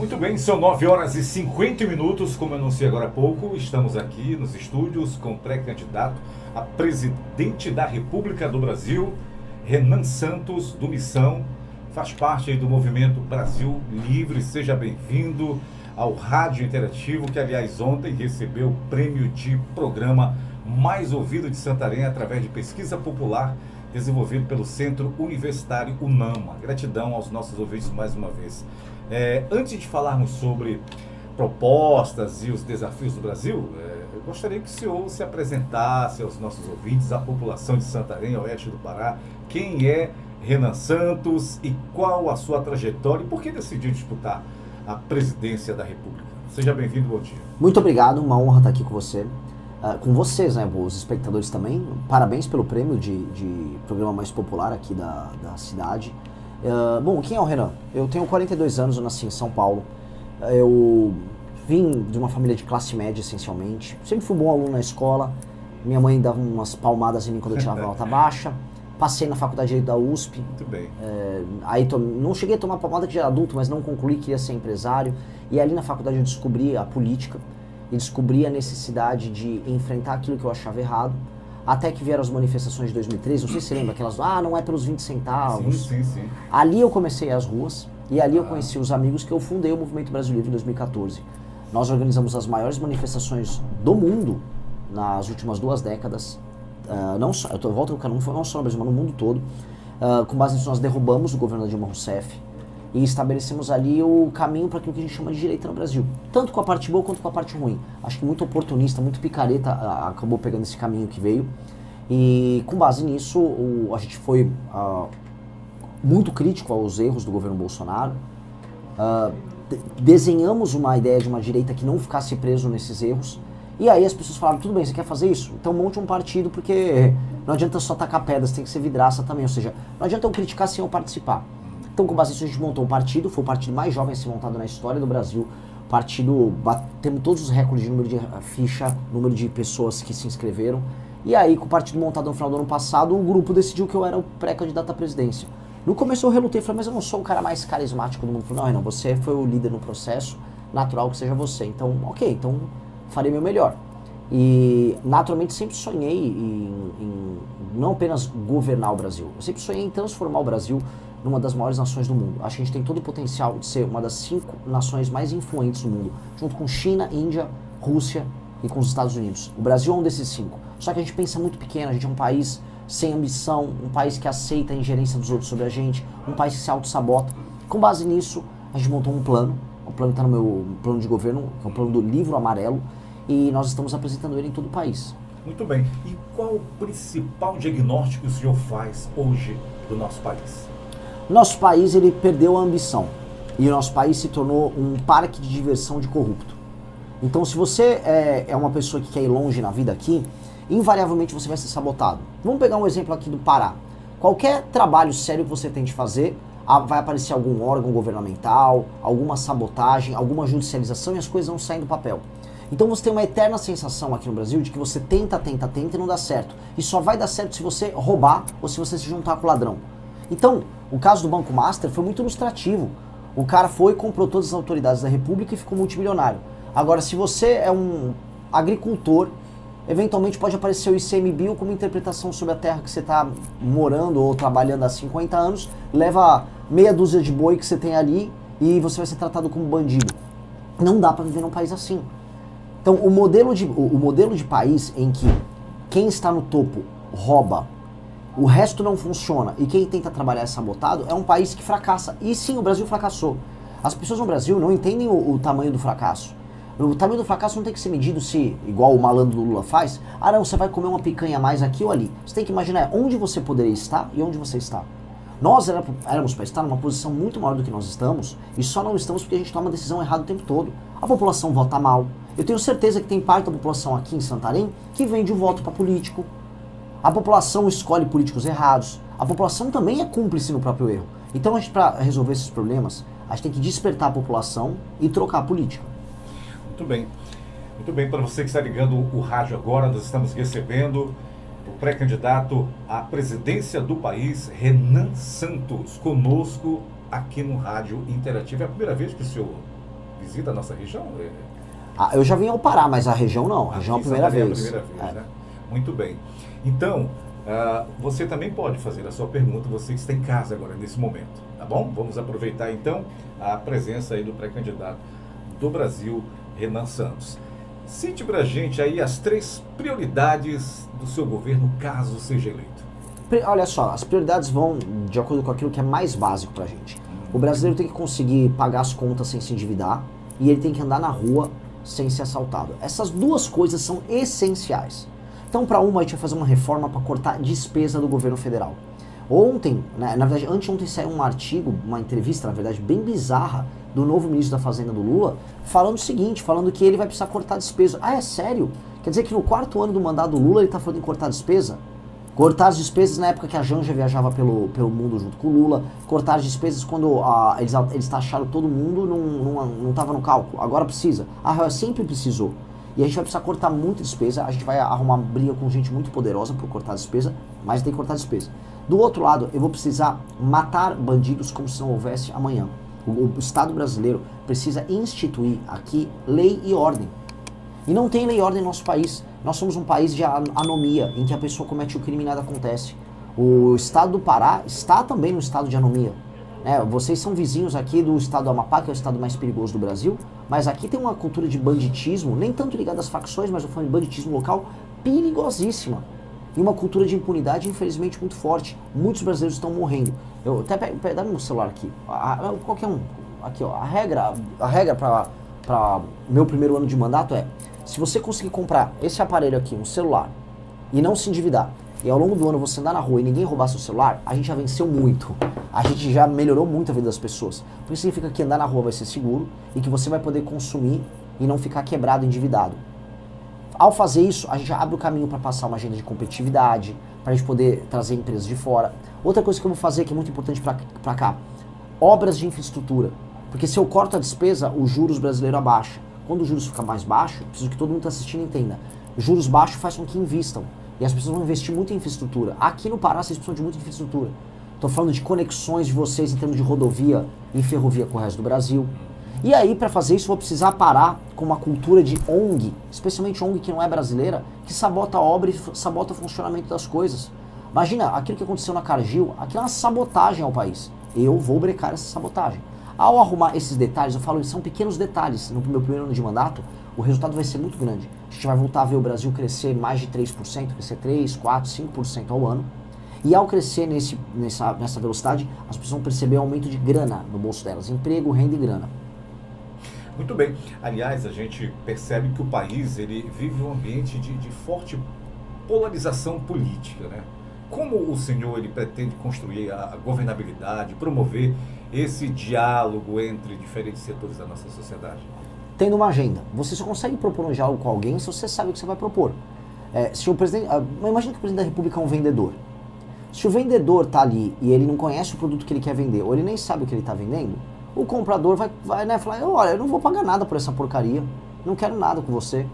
Muito bem, são 9 horas e 50 minutos, como eu anunciei agora há pouco, estamos aqui nos estúdios com o pré-candidato a presidente da República do Brasil, Renan Santos, do Missão, faz parte aí do movimento Brasil Livre. Seja bem-vindo ao Rádio Interativo, que aliás ontem recebeu o prêmio de programa mais ouvido de Santarém através de pesquisa popular desenvolvido pelo Centro Universitário UNAMA. Gratidão aos nossos ouvintes mais uma vez. Antes de falarmos sobre propostas e os desafios do Brasil, eu gostaria que o senhor se apresentasse aos nossos ouvintes, à população de Santarém, oeste do Pará. Quem é Renan Santos e qual a sua trajetória e por que decidiu disputar a presidência da República? Seja bem-vindo, bom dia. Muito obrigado, uma honra estar aqui com você. Com vocês, né, os espectadores também. Parabéns pelo prêmio de programa mais popular aqui da cidade. Bom, quem é o Renan? Eu tenho 42 anos, eu nasci em São Paulo. Eu vim de uma família de classe média, essencialmente. Sempre fui bom aluno na escola. Minha mãe dava umas palmadas em mim quando eu tirava nota baixa. Passei na faculdade de Direito da USP. Muito bem. Aí não cheguei a tomar palmada que já era adulto, mas não concluí, queria ser empresário. E ali na faculdade eu descobri a política. E descobri a necessidade de enfrentar aquilo que eu achava errado, até que vieram as manifestações de 2013, não sei se você lembra, aquelas, não é pelos 20 centavos. Sim. Ali eu comecei as ruas, e ali eu conheci os amigos que eu fundei o Movimento Brasil Livre em 2014. Nós organizamos as maiores manifestações do mundo nas últimas 2 décadas, não só, eu volto não só no Brasil, mas no mundo todo. Com base nisso nós derrubamos o governo da Dilma Rousseff, e estabelecemos ali o caminho para aquilo que a gente chama de direita no Brasil. Tanto com a parte boa quanto com a parte ruim. Acho que muito oportunista, muito picareta acabou pegando esse caminho que veio. E com base nisso, a gente foi muito crítico aos erros do governo Bolsonaro. Desenhamos uma ideia de uma direita que não ficasse preso nesses erros. E aí as pessoas falaram, tudo bem, você quer fazer isso? Então monte um partido, porque não adianta só tacar pedras, tem que ser vidraça também. Ou seja, não adianta eu criticar sem eu participar. Então, com base nisso, a gente montou um partido, foi o partido mais jovem a ser montado na história do Brasil. Partido, batemos todos os recordes de número de ficha, número de pessoas que se inscreveram. E aí, com o partido montado no final do ano passado, o grupo decidiu que eu era o pré-candidato à presidência. No começo eu relutei, falei, mas eu não sou o cara mais carismático do mundo. Falei, não, Renan, você foi o líder no processo, natural que seja você. Então, ok, então farei meu melhor. E, naturalmente, sempre sonhei em não apenas governar o Brasil, eu sempre sonhei em transformar o Brasil numa das maiores nações do mundo. Acho que a gente tem todo o potencial de ser uma das 5 nações mais influentes do mundo, junto com China, Índia, Rússia e com os Estados Unidos. O Brasil é um desses 5. Só que a gente pensa muito pequeno, a gente é um país sem ambição, um país que aceita a ingerência dos outros sobre a gente, um país que se auto-sabota. Com base nisso, a gente montou um plano, o plano está no meu plano de governo, que é o plano do Livro Amarelo, e nós estamos apresentando ele em todo o país. Muito bem. E qual o principal diagnóstico que o senhor faz hoje do nosso país? Nosso país, ele perdeu a ambição, e o nosso país se tornou um parque de diversão de corrupto. Então, se você é uma pessoa que quer ir longe na vida aqui, invariavelmente você vai ser sabotado. Vamos pegar um exemplo aqui do Pará. Qualquer trabalho sério que você tente fazer, vai aparecer algum órgão governamental, alguma sabotagem, alguma judicialização, e as coisas não saem do papel. Então você tem uma eterna sensação aqui no Brasil de que você tenta e não dá certo. E só vai dar certo se você roubar ou se você se juntar com o ladrão. Então, o caso do Banco Master foi muito ilustrativo. O cara foi, comprou todas as autoridades da República e ficou multimilionário. Agora, se você é um agricultor, eventualmente pode aparecer o ICMBio como interpretação sobre a terra que você está morando ou trabalhando há 50 anos, leva meia dúzia de boi que você tem ali e você vai ser tratado como bandido. Não dá para viver num país assim. Então, o modelo de país em que quem está no topo rouba, o resto não funciona e quem tenta trabalhar é sabotado, é um país que fracassa. E sim, o Brasil fracassou. As pessoas no Brasil não entendem o tamanho do fracasso. O tamanho do fracasso não tem que ser medido se, igual o malandro do Lula faz, não, você vai comer uma picanha a mais aqui ou ali. Você tem que imaginar onde você poderia estar e onde você está. Nós éramos para estar numa posição muito maior do que nós estamos, e só não estamos porque a gente toma a decisão errada o tempo todo. A população vota mal. Eu tenho certeza que tem parte da população aqui em Santarém que vende o voto para político. A população escolhe políticos errados. A população também é cúmplice no próprio erro. Então, para resolver esses problemas, a gente tem que despertar a população e trocar a política. Muito bem. Muito bem, para você que está ligando o rádio agora, nós estamos recebendo o pré-candidato à presidência do país, Renan Santos, conosco aqui no Rádio Interativo. É a primeira vez que o senhor visita a nossa região? Eu já vim ao Pará, mas a região não. A região é a primeira vez. É a primeira vez, né? Muito bem. Então, você também pode fazer a sua pergunta, você que está em casa agora, nesse momento, tá bom? Vamos aproveitar, então, a presença aí do pré-candidato do Brasil, Renan Santos. Cite pra gente aí as 3 prioridades do seu governo, caso seja eleito. Olha só, as prioridades vão de acordo com aquilo que é mais básico pra gente. O brasileiro tem que conseguir pagar as contas sem se endividar e ele tem que andar na rua sem ser assaltado. Essas 2 coisas são essenciais. Então, para uma, a gente vai fazer uma reforma para cortar despesa do governo federal. Ontem, né, na verdade, anteontem saiu um artigo, uma entrevista, na verdade, bem bizarra, do novo ministro da Fazenda do Lula, falando o seguinte, falando que ele vai precisar cortar despesa. Ah, é sério? Quer dizer que no 4º ano do mandato do Lula ele está falando em cortar despesa? Cortar as despesas na época que a Janja viajava pelo mundo junto com o Lula, cortar as despesas quando eles taxaram todo mundo, não estava no cálculo, agora precisa. A Real sempre precisou. E a gente vai precisar cortar muita despesa, a gente vai arrumar briga com gente muito poderosa por cortar despesa, mas tem que cortar despesa. Do outro lado, eu vou precisar matar bandidos como se não houvesse amanhã. O Estado brasileiro precisa instituir aqui lei e ordem. E não tem lei e ordem no nosso país. Nós somos um país de anomia, em que a pessoa comete o crime e nada acontece. O estado do Pará está também no estado de anomia. Vocês são vizinhos aqui do estado do Amapá, que é o estado mais perigoso do Brasil, mas aqui tem uma cultura de banditismo, nem tanto ligada às facções, mas eu falo de banditismo local, perigosíssima. E uma cultura de impunidade, infelizmente, muito forte. Muitos brasileiros estão morrendo. Eu até dá meu celular aqui. Qualquer um. Aqui, ó. A regra para meu primeiro ano de mandato é: se você conseguir comprar esse aparelho aqui, um celular, e não se endividar, e ao longo do ano você andar na rua e ninguém roubar seu celular, a gente já venceu muito. A gente já melhorou muito a vida das pessoas. Porque significa que andar na rua vai ser seguro e que você vai poder consumir e não ficar quebrado, endividado. Ao fazer isso, a gente já abre o caminho para passar uma agenda de competitividade, para a gente poder trazer empresas de fora. Outra coisa que eu vou fazer, que é muito importante para cá, obras de infraestrutura. Porque se eu corto a despesa, os juros brasileiros abaixam. Quando os juros ficam mais baixos, preciso que todo mundo está assistindo entenda. Juros baixos faz com que invistam. E as pessoas vão investir muito em infraestrutura. Aqui no Pará, vocês precisam de muita infraestrutura. Estou falando de conexões de vocês em termos de rodovia e ferrovia com o resto do Brasil. E aí, para fazer isso, eu vou precisar parar com uma cultura de ONG, especialmente ONG que não é brasileira, que sabota a obra e sabota o funcionamento das coisas. Imagina, aquilo que aconteceu na Cargill, aquilo é uma sabotagem ao país. Eu vou brecar essa sabotagem. Ao arrumar esses detalhes, eu falo, são pequenos detalhes. No meu primeiro ano de mandato, o resultado vai ser muito grande. A gente vai voltar a ver o Brasil crescer mais de 3%, crescer 3, 4, 5% ao ano. E ao crescer nessa velocidade, as pessoas vão perceber um aumento de grana no bolso delas. Emprego, renda e grana. Muito bem. Aliás, a gente percebe que o país ele vive um ambiente de forte polarização política, né? Como o senhor ele pretende construir a governabilidade, promover esse diálogo entre diferentes setores da nossa sociedade? Tendo uma agenda. Você só consegue propor um diálogo com alguém se você sabe o que você vai propor. Se o presidente, imagina que o presidente da República é um vendedor. Se o vendedor está ali e ele não conhece o produto que ele quer vender, ou ele nem sabe o que ele está vendendo, o comprador vai né, falar, olha, eu não vou pagar nada por essa porcaria, não quero nada com você.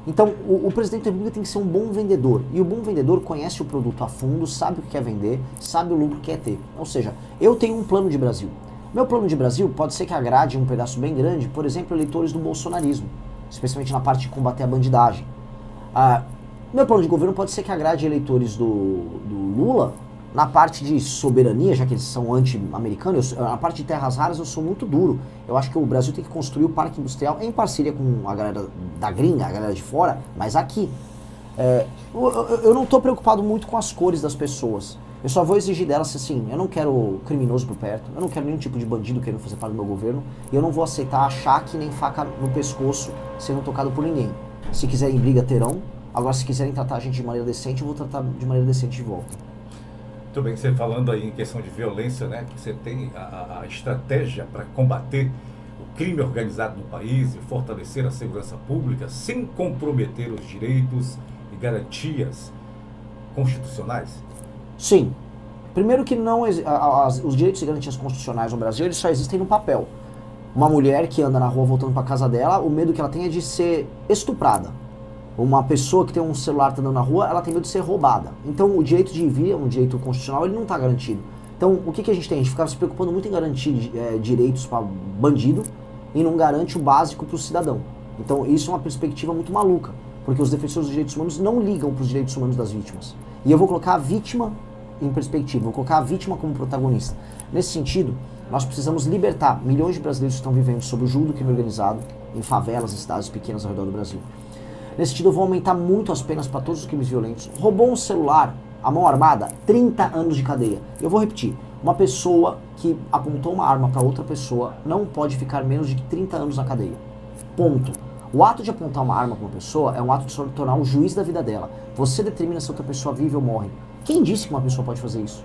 Então, o presidente da República tem que ser um bom vendedor. E o bom vendedor conhece o produto a fundo, sabe o que quer vender, sabe o lucro que quer ter. Ou seja, eu tenho um plano de Brasil. Meu plano de Brasil pode ser que agrade um pedaço bem grande, por exemplo, eleitores do bolsonarismo, especialmente na parte de combater a bandidagem. Meu plano de governo pode ser que agrade eleitores do Lula na parte de soberania, já que eles são anti-americanos. Na parte de terras raras eu sou muito duro. Eu acho que o Brasil tem que construir o parque industrial em parceria com a galera da gringa, a galera de fora, mas aqui. Eu não estou preocupado muito com as cores das pessoas. Eu só vou exigir delas assim, eu não quero criminoso por perto, eu não quero nenhum tipo de bandido querendo fazer parte do meu governo, e eu não vou aceitar choque nem faca no pescoço sendo tocado por ninguém. Se quiserem briga, terão. Agora, se quiserem tratar a gente de maneira decente, eu vou tratar de maneira decente de volta. Muito bem, você falando aí em questão de violência, né, que você tem a estratégia para combater o crime organizado no país e fortalecer a segurança pública sem comprometer os direitos e garantias constitucionais? Sim. Primeiro que não os direitos e garantias constitucionais no Brasil, eles só existem no papel. Uma mulher que anda na rua voltando para casa dela, o medo que ela tem é de ser estuprada. Uma pessoa que tem um celular andando na rua, ela tem medo de ser roubada. Então o direito de ir e vir, um direito constitucional, ele não está garantido. Então o que a gente tem? A gente ficava se preocupando muito em garantir direitos para bandido e não garante o básico para o cidadão. Então isso é uma perspectiva muito maluca, porque os defensores dos direitos humanos não ligam para os direitos humanos das vítimas. E eu vou colocar a vítima em perspectiva, vou colocar a vítima como protagonista. Nesse sentido, nós precisamos libertar milhões de brasileiros que estão vivendo sob o jugo do crime organizado em favelas e cidades pequenas ao redor do Brasil. Nesse sentido, eu vou aumentar muito as penas para todos os crimes violentos. Roubou um celular, a mão armada, 30 anos de cadeia. Eu vou repetir, uma pessoa que apontou uma arma para outra pessoa não pode ficar menos de 30 anos na cadeia. Ponto. O ato de apontar uma arma para uma pessoa é um ato de se tornar o juiz da vida dela. Você determina se outra pessoa vive ou morre. Quem disse que uma pessoa pode fazer isso?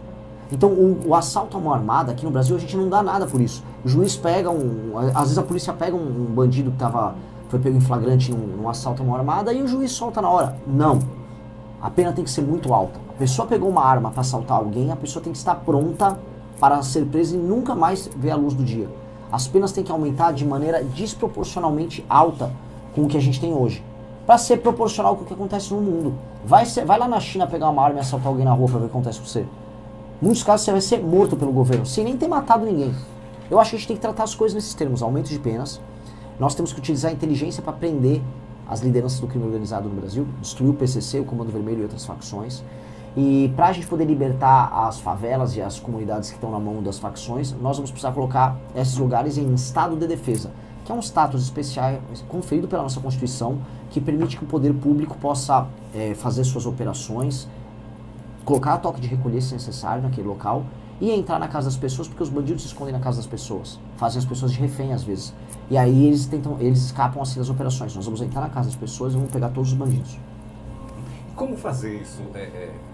Então, o assalto à mão armada, aqui no Brasil, a gente não dá nada por isso. O juiz pega às vezes a polícia pega um bandido que foi pego em flagrante num assalto à mão armada e o juiz solta na hora. Não. A pena tem que ser muito alta. A pessoa pegou uma arma para assaltar alguém, a pessoa tem que estar pronta para ser presa e nunca mais ver a luz do dia. As penas têm que aumentar de maneira desproporcionalmente alta com o que a gente tem hoje. Para ser proporcional com o que acontece no mundo. Vai lá na China pegar uma arma e assaltar alguém na rua para ver o que acontece com você. Em muitos casos você vai ser morto pelo governo, sem nem ter matado ninguém. Eu acho que a gente tem que tratar as coisas nesses termos, aumento de penas. Nós temos que utilizar a inteligência para prender as lideranças do crime organizado no Brasil, destruir o PCC, o Comando Vermelho e outras facções. E para a gente poder libertar as favelas e as comunidades que estão na mão das facções, nós vamos precisar colocar esses lugares em estado de defesa, que é um status especial conferido pela nossa Constituição, que permite que o poder público possa fazer suas operações, colocar toque de recolher se necessário naquele local e entrar na casa das pessoas, porque os bandidos se escondem na casa das pessoas, fazem as pessoas de refém às vezes. E aí eles escapam assim das operações. Nós vamos entrar na casa das pessoas e vamos pegar todos os bandidos. Como fazer isso,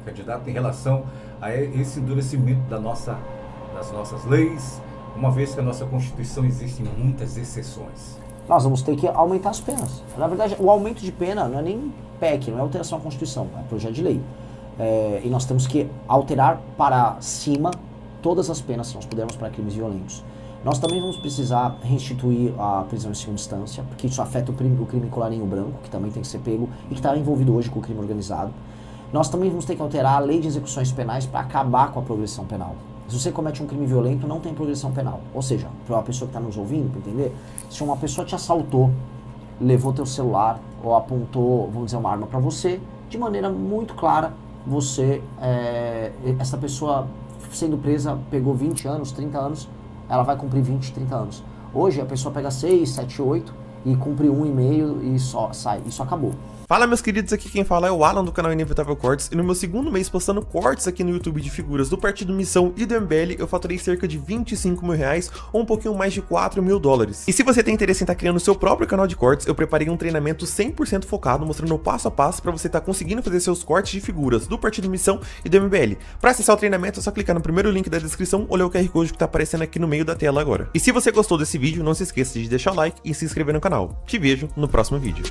candidato, em relação a esse endurecimento das nossas leis, uma vez que a nossa Constituição existe muitas exceções? Nós vamos ter que aumentar as penas. Na verdade, o aumento de pena não é nem PEC, não é alteração à Constituição, é projeto de lei. E nós temos que alterar para cima todas as penas que nós pudermos para crimes violentos. Nós também vamos precisar restituir a prisão em segunda instância, porque isso afeta o crime colarinho branco, que também tem que ser pego e que está envolvido hoje com o crime organizado. Nós também vamos ter que alterar a lei de execuções penais para acabar com a progressão penal. Se você comete um crime violento, não tem progressão penal. Ou seja, para uma pessoa que está nos ouvindo, para entender, se uma pessoa te assaltou, levou teu celular ou apontou, vamos dizer, uma arma para você, de maneira muito clara, essa pessoa sendo presa pegou 20 anos, 30 anos, ela vai cumprir 20, 30 anos. Hoje a pessoa pega 6, 7, 8 e cumpre 1,5 e só sai. Isso acabou. Fala, meus queridos, aqui quem fala é o Alan do canal Inevitável Cortes, e no meu segundo mês postando cortes aqui no YouTube de figuras do Partido Missão e do MBL, eu faturei cerca de 25 mil reais ou um pouquinho mais de 4 mil dólares. E se você tem interesse em estar criando seu próprio canal de cortes, eu preparei um treinamento 100% focado, mostrando o passo a passo para você estar conseguindo fazer seus cortes de figuras do Partido Missão e do MBL. Para acessar o treinamento é só clicar no primeiro link da descrição ou ler o QR Code que está aparecendo aqui no meio da tela agora. E se você gostou desse vídeo, não se esqueça de deixar o like e se inscrever no canal. Te vejo no próximo vídeo.